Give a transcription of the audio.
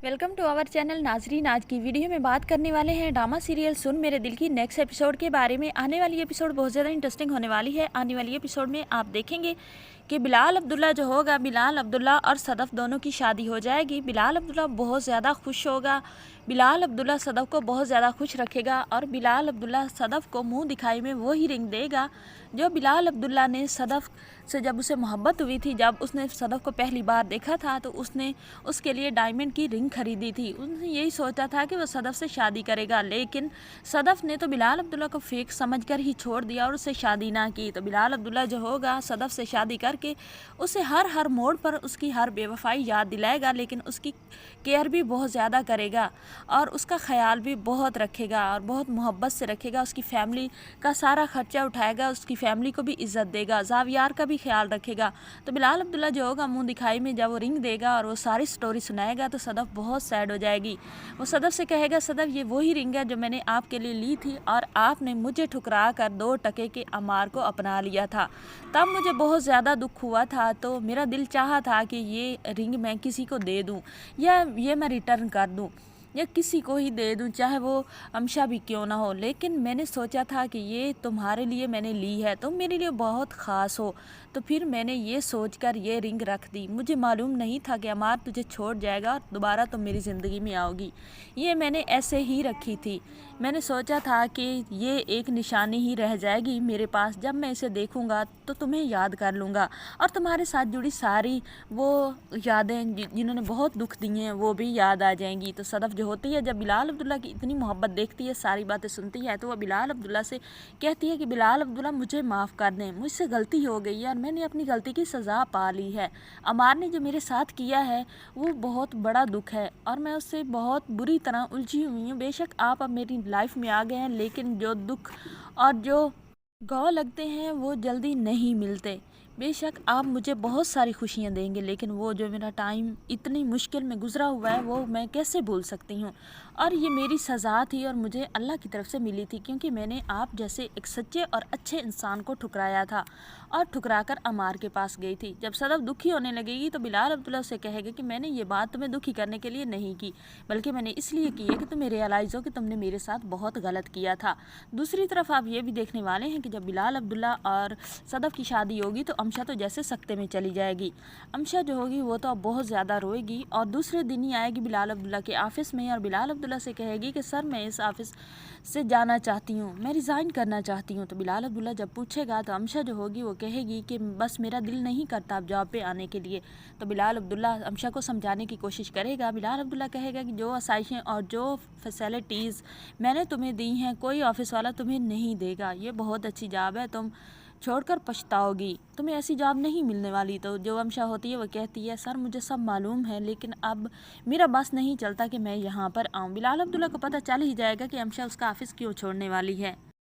Welcome to our channel नाजरीन। आज की वीडियो में बात करने वाले हैं ड्रामा सीरियल सुन मेरे दिल की नेक्स्ट एपिसोड के बारे में। आने वाली एपिसोड बहुत ज़्यादा इंटरेस्टिंग होने वाली है। आने वाली एपिसोड में आप देखेंगे कि बिलाल अब्दुल्ला जो होगा, बिलाल अब्दुल्ला और सदफ़ दोनों की शादी हो जाएगी। बिलाल अब्दुल्ला बहुत ज़्यादा खुश होगा। बिलाल अब्दुल्ला सदफ़ को बहुत ज़्यादा खुश रखेगा और बिलाल अब्दुल्ला सदफ़ को मुंह दिखाई में वो ही रिंग देगा जो बिलाल अब्दुल्ला ने सदफ़ से जब उसे मोहब्बत हुई थी, जब उसने सदफ़ को पहली बार देखा था तो उसने उसके लिए डायमंड की रिंग खरीदी थी। उसने यही सोचा था कि वो सदफ़ से शादी करेगा, लेकिन सदफ़ ने तो बिलाल अब्दुल्ला को फेक समझकर ही छोड़ दिया और उससे शादी ना की। तो बिलाल अब्दुल्ला जो होगा सदफ़ से शादी करके उसे हर मोड़ पर उसकी हर बेवफाई याद दिलाएगा, लेकिन उसकी केयर भी बहुत ज़्यादा करेगा और उसका ख्याल भी बहुत रखेगा और बहुत मोहब्बत से रखेगा। उसकी फ़ैमिली का सारा ख़र्चा उठाएगा, उसकी फ़ैमिली को भी इज़्ज़त देगा, ज़ावियार का भी ख्याल रखेगा। तो बिलाल अब्दुल्ला जो होगा मुंह दिखाई में जब वो रिंग देगा और वो सारी स्टोरी सुनाएगा तो सदफ़ बहुत सैड हो जाएगी। वो सदफ़ से कहेगा, सदफ़ ये वही रिंग है जो मैंने आपके लिए ली थी और आपने मुझे ठुकरा कर 2 टके के अमार को अपना लिया था। तब मुझे बहुत ज़्यादा दुख हुआ था, तो मेरा दिल चाहा था कि ये रिंग मैं किसी को दे दूँ या ये मैं रिटर्न कर दूँ या किसी को ही दे दूं, चाहे वो अमशा भी क्यों ना हो। लेकिन मैंने सोचा था कि ये तुम्हारे लिए मैंने ली है, तुम मेरे लिए बहुत ख़ास हो, तो फिर मैंने ये सोचकर ये रिंग रख दी। मुझे मालूम नहीं था कि अमार तुझे छोड़ जाएगा और दोबारा तुम मेरी ज़िंदगी में आओगी। ये मैंने ऐसे ही रखी थी। मैंने सोचा था कि ये एक निशानी ही रह जाएगी मेरे पास, जब मैं इसे देखूँगा तो तुम्हें याद कर लूँगा और तुम्हारे साथ जुड़ी सारी वो यादें जिन्होंने बहुत दुख दिए हैं वो भी याद आ जाएंगी। तो सदफ़ जो होती है जब बिलाल अब्दुल्ला की इतनी मोहब्बत देखती है, सारी बातें सुनती है, तो वह बिलाल अब्दुल्ला से कहती है कि बिलाल अब्दुल्ला मुझे माफ़ कर दें, मुझसे गलती हो गई है और मैंने अपनी गलती की सज़ा पा ली है। अमार ने जो मेरे साथ किया है वो बहुत बड़ा दुख है और मैं उससे बहुत बुरी तरह उलझी हुई हूँ। बेशक आप अब मेरी लाइफ में आ गए हैं, लेकिन जो दुख और जो गौ लगते हैं वो जल्दी नहीं मिलते। बेशक आप मुझे बहुत सारी खुशियाँ देंगे, लेकिन वो जो मेरा टाइम इतनी मुश्किल में गुज़रा हुआ है वो मैं कैसे भूल सकती हूँ। और ये मेरी सज़ा थी और मुझे अल्लाह की तरफ से मिली थी, क्योंकि मैंने आप जैसे एक सच्चे और अच्छे इंसान को ठुकराया था और ठुकरा कर अमार के पास गई थी। जब सदफ़ दुखी होने लगेगी तो बिलाल अब्दुल्ला उसे कहेगा कि मैंने ये बात तुम्हें दुखी करने के लिए नहीं की, बल्कि मैंने इसलिए की है कि तुम्हें रियलाइज़ हो कि तुमने मेरे साथ बहुत गलत किया था। दूसरी तरफ आप ये भी देखने वाले हैं कि जब बिलाल अब्दुल्ला और सदफ़ की शादी होगी तो अमशा तो जैसे सख्ते में चली जाएगी। अमशा जो होगी वो तो अब बहुत ज़्यादा रोएगी और दूसरे दिन ही आएगी बिलाल अब्दुल्ला के ऑफ़िस में और बिलाल अब्दुल्ला से कहेगी कि सर मैं इस ऑफ़िस से जाना चाहती हूँ, मैं रिज़ाइन करना चाहती हूँ। तो बिलाल अब्दुल्ला जब पूछेगा तो अमशा जो होगी वो कहेगी कि बस मेरा दिल नहीं करता अब जॉब पे आने के लिए। तो बिलाल अब्दुल्ला अमशा को समझाने की कोशिश करेगा। बिलाल अब्दुल्ला कहेगा कि जो आसाइशें और जो फैसिलिटीज़ मैंने तुम्हें दी हैं कोई ऑफ़िस वाला तुम्हें नहीं देगा। ये बहुत अच्छी जॉब है, तुम छोड़कर पछताओगी, तुम्हें ऐसी जॉब नहीं मिलने वाली। तो जो अमशा होती है वो कहती है, सर मुझे सब मालूम है, लेकिन अब मेरा बस नहीं चलता कि मैं यहाँ पर आऊँ। बिलाल अब्दुल्ला को पता चल ही जाएगा कि अमशा उसका ऑफ़िस क्यों छोड़ने वाली है।